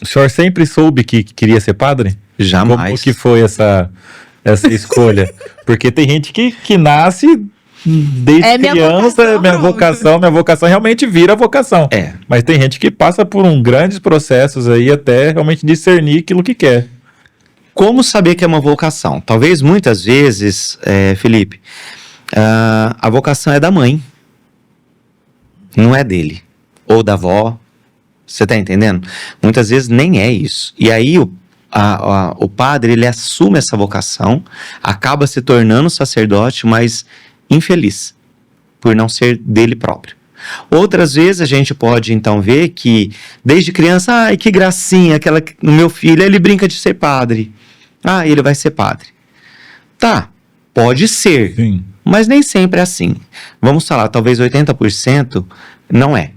O senhor sempre soube que queria ser padre? Jamais. Como que foi essa escolha? Porque tem gente que nasce desde criança, minha vocação realmente vira vocação. Mas tem gente que passa por grandes processos aí até realmente discernir aquilo que quer. Como saber que é uma vocação? Talvez muitas vezes, Felipe, a vocação é da mãe, não é dele, ou da avó. Você tá entendendo? Muitas vezes nem é isso. E aí o padre, ele assume essa vocação, acaba se tornando sacerdote, mas infeliz, por não ser dele próprio. Outras vezes a gente pode então ver que desde criança, ai que gracinha, o meu filho, ele brinca de ser padre. Ele vai ser padre. Tá, pode ser, sim, mas nem sempre é assim. Vamos falar, talvez 80% não é.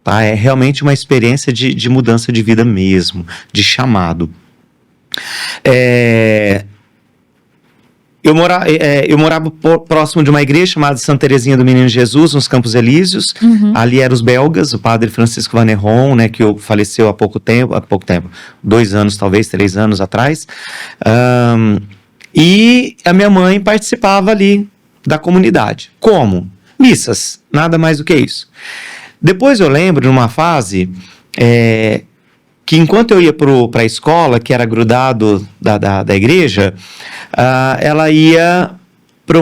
Tá? É realmente uma experiência de mudança de vida mesmo, de chamado. Eu morava próximo de uma igreja chamada Santa Teresinha do Menino Jesus, nos Campos Elíseos. Ali eram os belgas, o padre Francisco Vaneron, né, que faleceu há pouco tempo, 2 anos, talvez 3 anos atrás. E a minha mãe participava ali da comunidade. Como? Missas, nada mais do que isso. Depois eu lembro, numa fase, que enquanto eu ia para a escola, que era grudado da igreja, ela ia para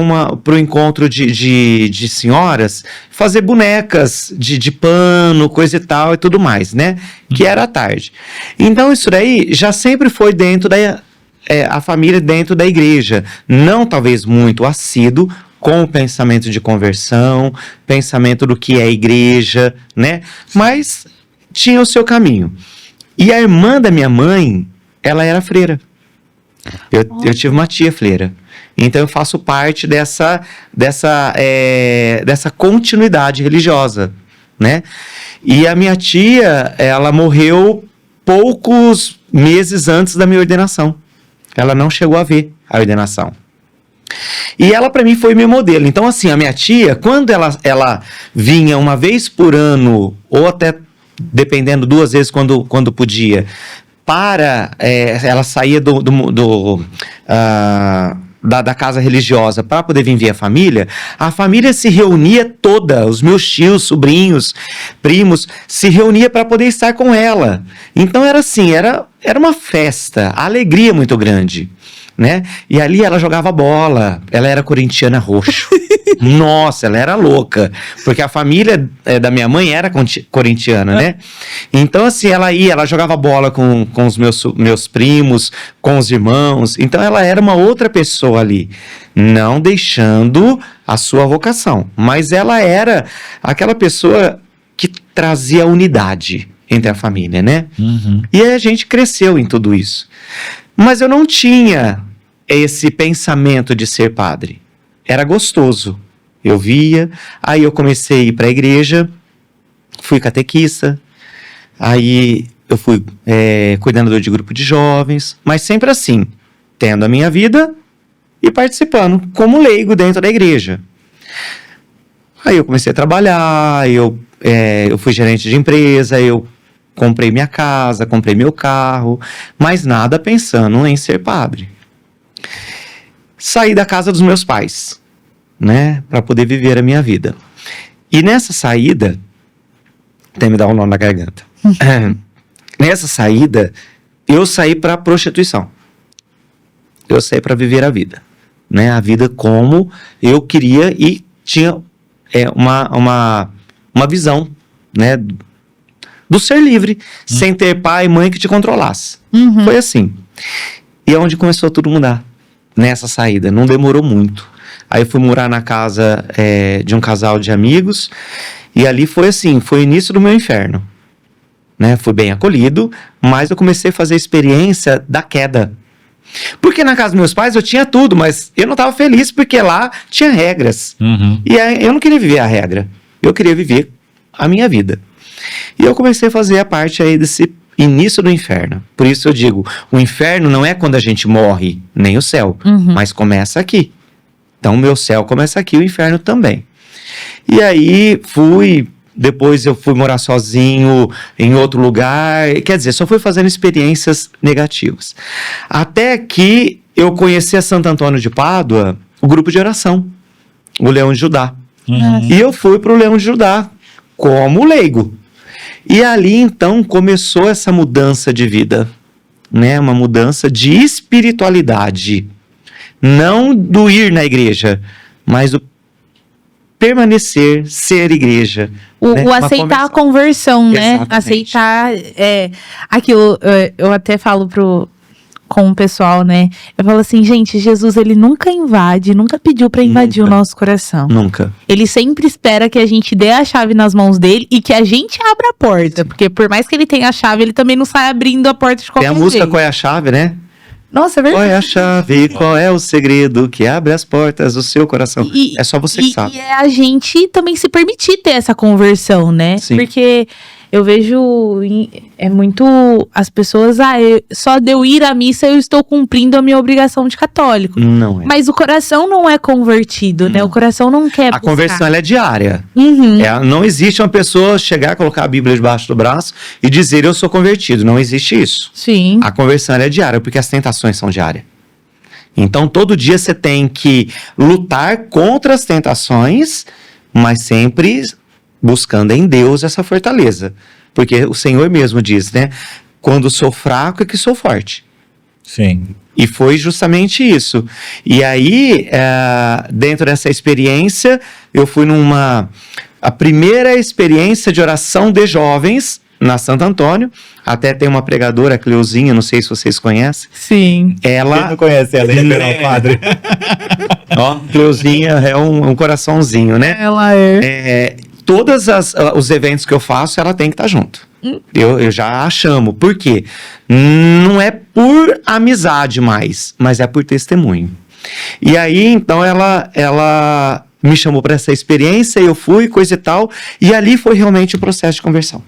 o encontro de senhoras fazer bonecas de pano, coisa e tal e tudo mais, né? Que era à tarde. Então isso daí já sempre foi dentro a família dentro da igreja. Não talvez muito assíduo, com o pensamento de conversão, pensamento do que é igreja, né? Mas tinha o seu caminho. E a irmã da minha mãe, ela era freira. Eu tive uma tia freira. Então eu faço parte dessa continuidade religiosa, né? E a minha tia, ela morreu poucos meses antes da minha ordenação. Ela não chegou a ver a ordenação. E ela, para mim, foi meu modelo. Então, assim, a minha tia, quando ela vinha uma vez por ano, ou até, dependendo, 2 vezes quando podia, ela saía da casa religiosa para poder vir ver a família se reunia toda, os meus tios, sobrinhos, primos, se reunia para poder estar com ela. Então, era assim, era uma festa, alegria muito grande. Né? E ali ela jogava bola, ela era corintiana roxo. Nossa, ela era louca, porque a família da minha mãe era corintiana, né? Então assim, ela jogava bola com os meus primos, com os irmãos. Então ela era uma outra pessoa ali, não deixando a sua vocação, mas ela era aquela pessoa que trazia unidade entre a família, né? E a gente cresceu em tudo isso. Mas eu não tinha esse pensamento de ser padre. Era gostoso. Eu via, aí eu comecei a ir para a igreja, fui catequista, aí eu fui coordenador de grupo de jovens, mas sempre assim, tendo a minha vida e participando como leigo dentro da igreja. Aí eu comecei a trabalhar, eu fui gerente de empresa, eu comprei minha casa, comprei meu carro, mas nada pensando em ser padre. Saí da casa dos meus pais, né, para poder viver a minha vida. E nessa saída, até me dá um nó na garganta. Nessa saída, eu saí para prostituição. Eu saí para viver a vida, né, a vida como eu queria e tinha uma visão, né, do ser livre, sem ter pai e mãe que te controlasse. Foi assim. E é onde começou tudo a mudar. Nessa saída. Não demorou muito. Aí eu fui morar na casa de um casal de amigos. E ali foi assim, foi o início do meu inferno. Né? Fui bem acolhido, mas eu comecei a fazer a experiência da queda. Porque na casa dos meus pais eu tinha tudo, mas eu não estava feliz porque lá tinha regras. E aí, eu não queria viver a regra. Eu queria viver a minha vida. E eu comecei a fazer a parte aí desse início do inferno. Por isso eu digo, o inferno não é quando a gente morre, nem o céu, mas começa aqui. Então o meu céu começa aqui, o inferno também. E aí fui depois eu fui morar sozinho em outro lugar, quer dizer, só fui fazendo experiências negativas. Até que eu conheci a Santo Antônio de Pádua, o grupo de oração, o Leão de Judá. E eu fui para o Leão de Judá como leigo. E ali, então, começou essa mudança de vida, né? Uma mudança de espiritualidade. Não do ir na igreja, mas do permanecer, ser igreja. O aceitar a conversão, né? Exatamente. Aceitar aquilo. Eu até falo com o pessoal, né? Eu falo assim, gente, Jesus, ele nunca pediu pra invadir o nosso coração. Nunca. Ele sempre espera que a gente dê a chave nas mãos dele e que a gente abra a porta. Porque por mais que ele tenha a chave, ele também não sai abrindo a porta de qualquer jeito. Tem a música Qual é a Chave, né? Nossa, é verdade. Qual é a chave? Qual é o segredo que abre as portas do seu coração? É só você que sabe. E é a gente também se permitir ter essa conversão, né? Sim. Porque eu vejo muito as pessoas, só de eu ir à missa eu estou cumprindo a minha obrigação de católico. Não é. Mas o coração não é convertido, né? O coração não quer A conversão ela é diária. Uhum. Não existe uma pessoa chegar, colocar a Bíblia debaixo do braço e dizer eu sou convertido. Não existe isso. Sim. A conversão ela é diária, porque as tentações são diárias. Então, todo dia você tem que lutar contra as tentações, mas sempre buscando em Deus essa fortaleza. Porque o Senhor mesmo diz, né? Quando sou fraco é que sou forte. Sim. E foi justamente isso. E aí, dentro dessa experiência, eu fui a primeira experiência de oração de jovens na Santo Antônio. Até tem uma pregadora, a Cleuzinha, não sei se vocês conhecem. Sim. Ela... Quem não conhece ela, hein, padre? Ó, Cleuzinha é um coraçãozinho, né? Ela é. Todos os eventos que eu faço, ela tem que estar junto. Eu já a chamo. Por quê? Não é por amizade mais, mas é por testemunho. E aí, então, ela me chamou para essa experiência, eu fui, coisa e tal, e ali foi realmente o processo de conversão.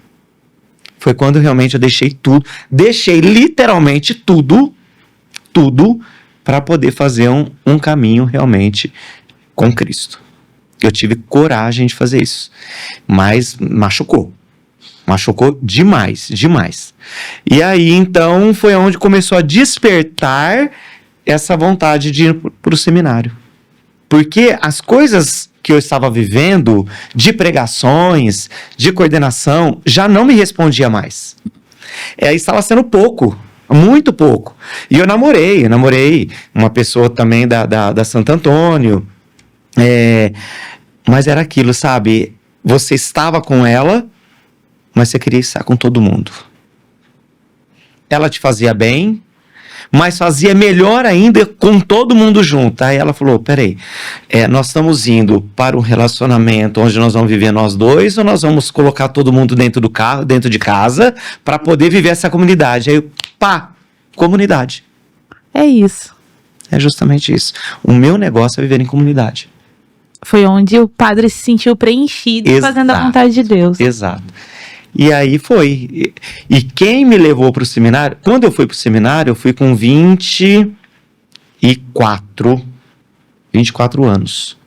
Foi quando realmente eu deixei tudo, deixei literalmente tudo para poder fazer um caminho realmente com Cristo. Eu tive coragem de fazer isso, mas machucou demais. E aí, então, foi onde começou a despertar essa vontade de ir para o seminário. Porque as coisas que eu estava vivendo, de pregações, de coordenação, já não me respondia mais. Estava sendo pouco, muito pouco. E eu namorei uma pessoa também da Santo Antônio, mas era aquilo, sabe? Você estava com ela, mas você queria estar com todo mundo. Ela te fazia bem, mas fazia melhor ainda com todo mundo junto. Aí ela falou, peraí, nós estamos indo para um relacionamento onde nós vamos viver nós dois, ou nós vamos colocar todo mundo dentro do carro, dentro de casa, para poder viver essa comunidade? Aí, comunidade. É isso. É justamente isso. O meu negócio é viver em comunidade. Foi onde o padre se sentiu preenchido fazendo a vontade de Deus. Exato. E aí foi. E quem me levou para o seminário, quando eu fui para o seminário, eu fui com 24 anos.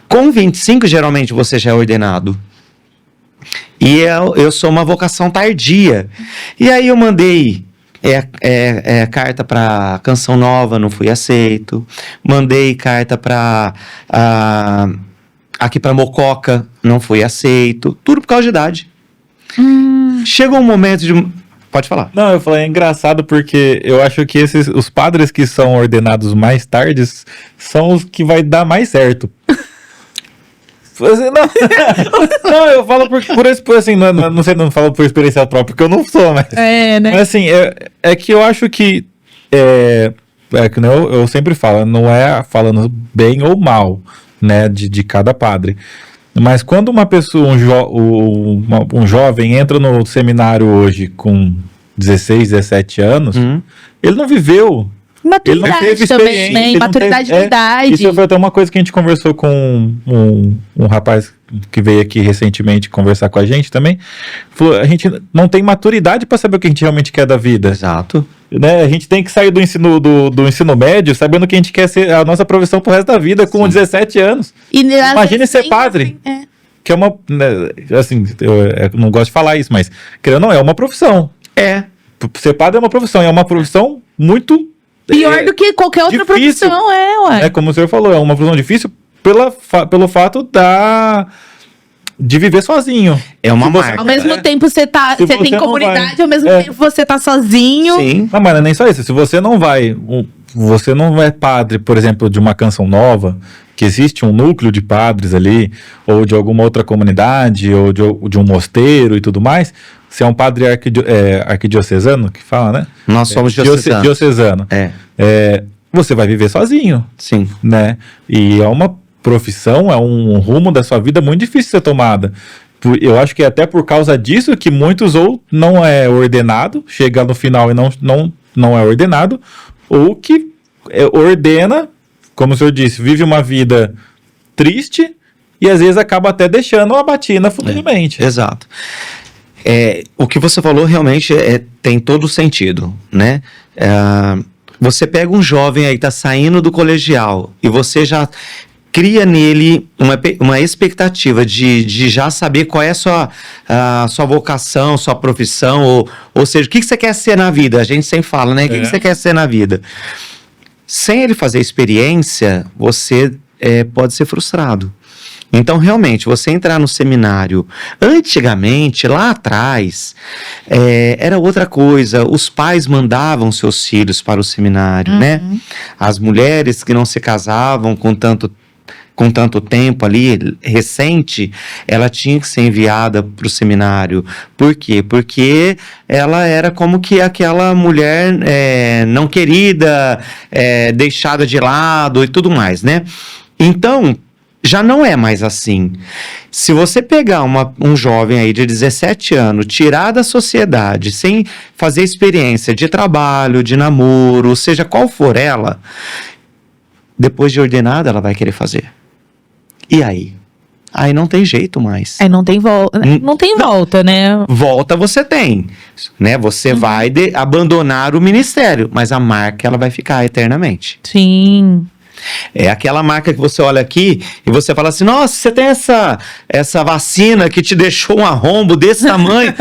Com 25, geralmente, você já é ordenado. E eu sou uma vocação tardia. E aí eu mandei carta para Canção Nova, não fui aceito. Mandei carta para aqui para Mococa, não fui aceito. Tudo por causa de idade. Chegou um momento de... Pode falar. Não, eu falei, é engraçado porque eu acho que os padres que são ordenados mais tardes são os que vai dar mais certo. Não, eu falo por assim, não sei, não falo por experiência própria, porque eu não sou, mas... né? Mas assim, é que eu acho que... que eu sempre falo, não é falando bem ou mal, né, de cada padre. Mas quando uma pessoa, um jovem entra no seminário hoje com 16, 17 anos, ele não viveu. Ele não teve também, né? Maturidade de idade. Isso foi até uma coisa que a gente conversou com um rapaz que veio aqui recentemente conversar com a gente também. Falou, a gente não tem maturidade para saber o que a gente realmente quer da vida. Exato. Né? A gente tem que sair do ensino médio sabendo que a gente quer ser a nossa profissão pro resto da vida com 17 anos. E imagine ser padre. que é uma, né, assim, eu não gosto de falar isso, mas querendo ou não, é uma profissão. Ser padre é uma profissão, é uma profissão muito pior do que qualquer outra difícil, profissão, ué. É como o senhor falou, é uma profissão difícil pelo fato de viver sozinho. É uma marca. Ao mesmo tempo você tem comunidade, ao mesmo tempo você tá sozinho. Sim. Não, mas não é nem só isso. Se você não é padre, por exemplo, de uma canção nova, que existe um núcleo de padres ali, ou de alguma outra comunidade, ou de um mosteiro e tudo mais, você é um padre arquidiocesano, que fala, né? Nós somos diocesanos. Diocesano. Você vai viver sozinho. Sim. Né? E é uma profissão, é um rumo da sua vida muito difícil de ser tomada. Eu acho que é até por causa disso que muitos ou não é ordenado, chega no final e não é ordenado, ou que ordena, como o senhor disse, vive uma vida triste e às vezes acaba até deixando a batina futuramente. Exato. O que você falou realmente tem todo sentido, né? Você pega um jovem aí, tá saindo do colegial, e você já cria nele uma expectativa de já saber qual é a sua vocação, sua profissão, ou seja, o que você quer ser na vida. A gente sempre fala, né? O que você quer ser na vida? Sem ele fazer experiência, você pode ser frustrado. Então, realmente, você entrar no seminário, antigamente, lá atrás, era outra coisa. Os pais mandavam seus filhos para o seminário, né? As mulheres que não se casavam com tanto tempo ali, recente, ela tinha que ser enviada para o seminário. Por quê? Porque ela era como que aquela mulher não querida, deixada de lado e tudo mais, né? Então, já não é mais assim. Se você pegar um jovem aí de 17 anos, tirar da sociedade, sem fazer experiência de trabalho, de namoro, seja qual for ela, depois de ordenada, ela vai querer fazer. E aí? Aí não tem jeito mais. Não tem volta. Não tem volta, né? Volta você tem, né? Você vai abandonar o ministério, mas a marca ela vai ficar eternamente. Sim. É aquela marca que você olha aqui e você fala assim, nossa, você tem essa vacina que te deixou um arrombo desse tamanho?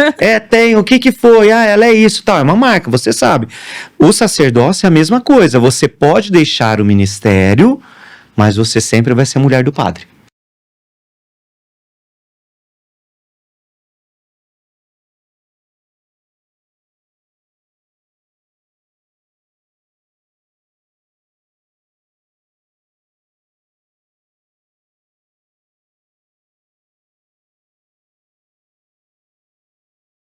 Tem, o que foi? Ela é isso, tal, é uma marca, você sabe. O sacerdócio é a mesma coisa, você pode deixar o ministério, mas você sempre vai ser mulher do padre.